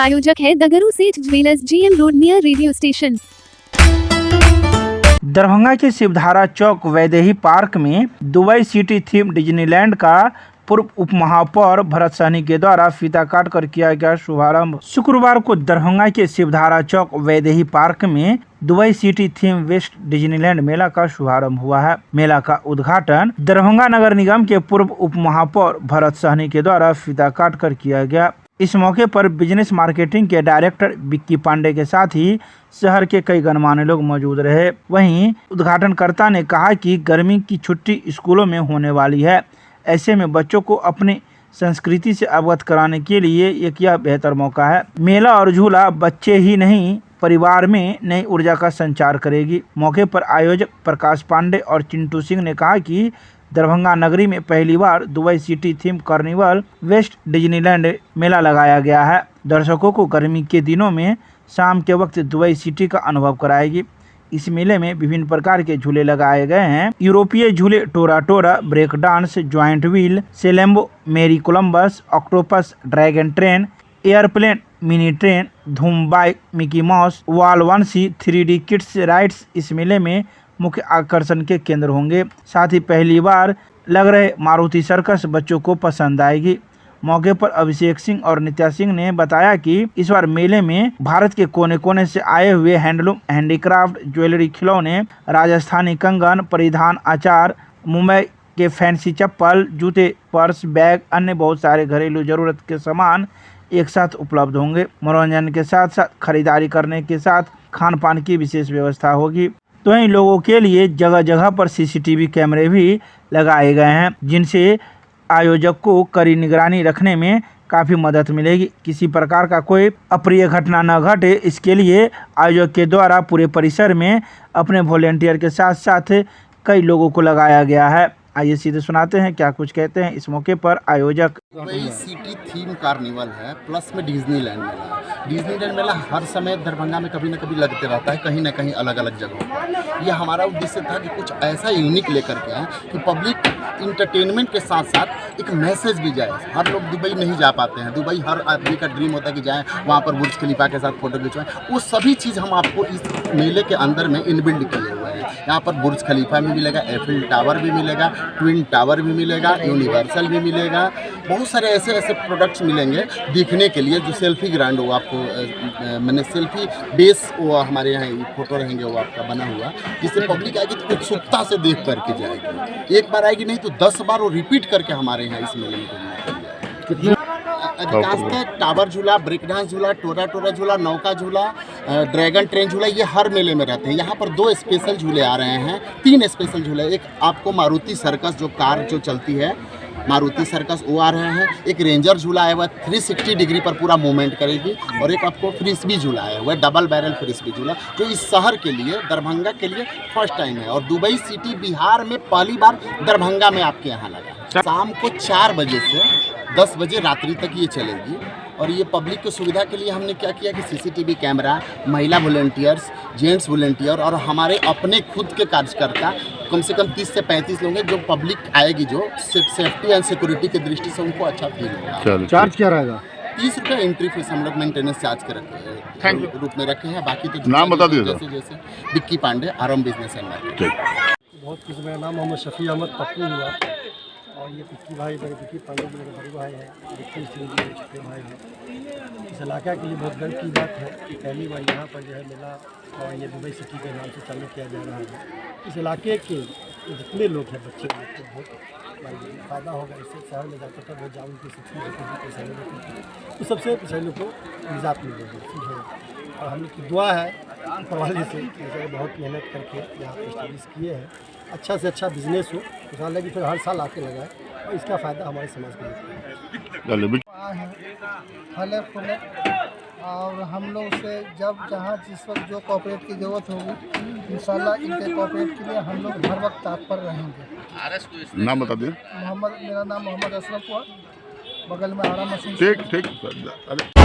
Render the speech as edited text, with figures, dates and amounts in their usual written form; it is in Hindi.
प्रायोजक है दगरू सेठ jewellers, GM road near radio station. Darbhanga के शिवधारा चौक वैदेही पार्क में दुबई सिटी थीम डिज्नीलैंड का पूर्व उप महापौर भरत सहनी के द्वारा फीता काटकर किया गया शुभारंभ। शुक्रवार को दरभंगा के शिवधारा चौक वैदेही पार्क में Dubai city theme west Disneyland मेला का शुभारंभ हुआ है। मेला का उद्घाटन दरभंगा नगर निगम के पूर्व उप महापौर भरत सहनी के द्वारा फीता काटकर किया गया। इस मौके पर बिजनेस मार्केटिंग के डायरेक्टर विक्की पांडे के साथ ही शहर के कई गणमान्य लोग मौजूद रहे। वहीं उद्घाटनकर्ता ने कहा कि गर्मी की छुट्टी स्कूलों में होने वाली है, ऐसे में बच्चों को अपनी संस्कृति से अवगत कराने के लिए यह बेहतर मौका है। मेला और झूला बच्चे ही नहीं परिवार में नई ऊर्जा का संचार करेगी। मौके पर आयोजक प्रकाश पांडे और चिंटू सिंह ने कहा कि दरभंगा नगरी में पहली बार Dubai city theme carnival west Disneyland मेला लगाया गया है। दर्शकों को गर्मी के दिनों में शाम के वक्त दुबई सिटी का अनुभव कराएगी। इस मेले में विभिन्न प्रकार के झूले लगाए गए हैं। यूरोपीय झूले टोरा टोरा, ब्रेक डांस, ज्वाइंट व्हील, सेलेम्बो, मेरी Columbus, octopus, dragon train, airplane, mini train, धूम बाइक, मिकी माउस, वाल वंशी, 3D किड्स राइड्स इस मेले में मुख्य आकर्षण के केंद्र होंगे। साथ ही पहली बार लग रहे मारुति सर्कस बच्चों को पसंद आएगी। मौके पर अभिषेक सिंह और नित्या सिंह ने बताया कि इस बार मेले में भारत के कोने कोने से आए हुए हैंडलूम, हैंडीक्राफ्ट, ज्वेलरी, खिलौने, राजस्थानी कंगन, परिधान, अचार, मुंबई के फैंसी चप्पल, जूते, पर्स, बैग, अन्य बहुत सारे घरेलू जरूरत के सामान एक साथ उपलब्ध होंगे। मनोरंजन के साथ साथ खरीदारी करने के साथ खान पान की विशेष व्यवस्था होगी। तो इन लोगों के लिए जगह जगह पर CCTV कैमरे भी लगाए गए हैं, जिनसे आयोजक को कड़ी निगरानी रखने में काफ़ी मदद मिलेगी। किसी प्रकार का कोई अप्रिय घटना न घटे, इसके लिए आयोजक के द्वारा पूरे परिसर में अपने वॉलेंटियर के साथ साथ कई लोगों को लगाया गया है। आइए सीधे सुनाते हैं क्या कुछ कहते हैं इस मौके पर आयोजक। दुबई सिटी थीम कार्निवल है, प्लस में डिज्नीलैंड मेला। डिज्नीलैंड मेला हर समय दरभंगा में कभी न कभी लगते रहता है, कहीं ना कहीं अलग अलग जगहों पर। यह हमारा उद्देश्य था कि कुछ ऐसा यूनिक लेकर के आए कि पब्लिक इंटरटेनमेंट के साथ साथ एक मैसेज भी जाए। हर लोग दुबई नहीं जा पाते हैं, दुबई हर आदमी का ड्रीम होता है कि जाएँ वहाँ पर बुर्ज खलीफा के साथ फोटो खिंचवाएं। वो सभी चीज़ हम आपको इस मेले के अंदर में इनबिल्ड किए हुए हैं। यहाँ पर बुर्ज खलीफा भी मिलेगा, एफिल टावर भी मिलेगा, ट्विन टावर भी मिलेगा, यूनिवर्सल भी मिलेगा। बहुत सारे ऐसे प्रोडक्ट्स मिलेंगे देखने के लिए जो सेल्फी ग्रांड हो, आपको मैंने सेल्फी बेस वो हमारे यहाँ फोटो रहेंगे वो आपका बना हुआ, जिससे पब्लिक आएगी तो उत्सुकता से देख करके जाएगी। एक बार आएगी नहीं तो 10 बार वो रिपीट करके हमारे यहाँ इस मेले में घूमने। अधिकांशतः टावर झूला, ब्रेक डांस झूला, टोरा टोरा झूला, नौका झूला, ड्रैगन ट्रेन झूला, ये हर मेले में रहते हैं। यहाँ पर 2 स्पेशल झूले आ रहे हैं, 3 स्पेशल झूले। एक आपको मारुति सर्कस जो कार जो चलती है, मारुति सर्कस वो आ रहे हैं। एक रेंजर झूला आया हुआ 360 डिग्री पर पूरा मूवमेंट करेगी, और एक आपको फ्रिस्बी झूला आया हुआ है, डबल बैरल फ्रिस्बी झूला, जो इस शहर के लिए, दरभंगा के लिए फर्स्ट टाइम है। और दुबई सिटी बिहार में पहली बार दरभंगा में आपके यहाँ लगा। शाम को 4 बजे से 10 बजे रात्रि तक ये चलेगी। और ये पब्लिक की सुविधा के लिए हमने क्या किया कि CCTV कैमरा, महिला वॉलंटियर्स, जेंट्स वॉलंटियर और हमारे अपने खुद के कार्यकर्ता कम से कम 30 से 35 लोग हैं, जो पब्लिक आएगी जो सेफ्टी एंड सिक्योरिटी की दृष्टि से उनको अच्छा फील होगा। चार्ज क्या रहेगा? 30 रुपये एंट्री फीस हम लोग मेंटेनेंस चार्ज के रूप में रखे हैं। बाकी तो नाम बता दीजिए। जैसे विक्की पांडे, आरम बिजनेस एंड मार्केटिंग। बहुत कुछ। मेरा नाम मोहम्मद शफी अहमद पप्पू हुआ, और ये विक्की भाई, मेरे विक्की पांडे जी मेरे बड़े भाई हैं, विक्की सिंह जी मेरे छोटे भाई हैं। इस इलाका के लिए बहुत गर्व की बात है कि पहली बार यहाँ पर जो है मेला और ये दुबई सिटी के नाम से चालू किया जा रहा है। इस इलाके के जितने लोग हैं, बच्चे लोग को बहुत फ़ायदा होगा। इससे शहर में जाकर के बहुत जाऊँ की शिक्षा देखेंगे, तो सबसे पिछले को निजात मिलेगी, ठीक है। और हम लोग की दुआ है ऊपर वाले से कि बहुत मेहनत करके यहाँ पर स्टडीज़ किए हैं, अच्छा से अच्छा बिजनेस हो, तो लगी फिर हर साल आके लगाए, और इसका फ़ायदा हमारे समाज को मिलता है। फले फूले, और हम लोग से जब जहाँ जिस वक्त जो कॉपरेट की ज़रूरत होगी, इंशाल्लाह इनके कॉपरेट के लिए हम लोग हर वक्त तत्पर रहेंगे। नाम बता दिए। मेरा नाम मोहम्मद अशरफ हुआ, बगल में आरा मशीन। ठीक।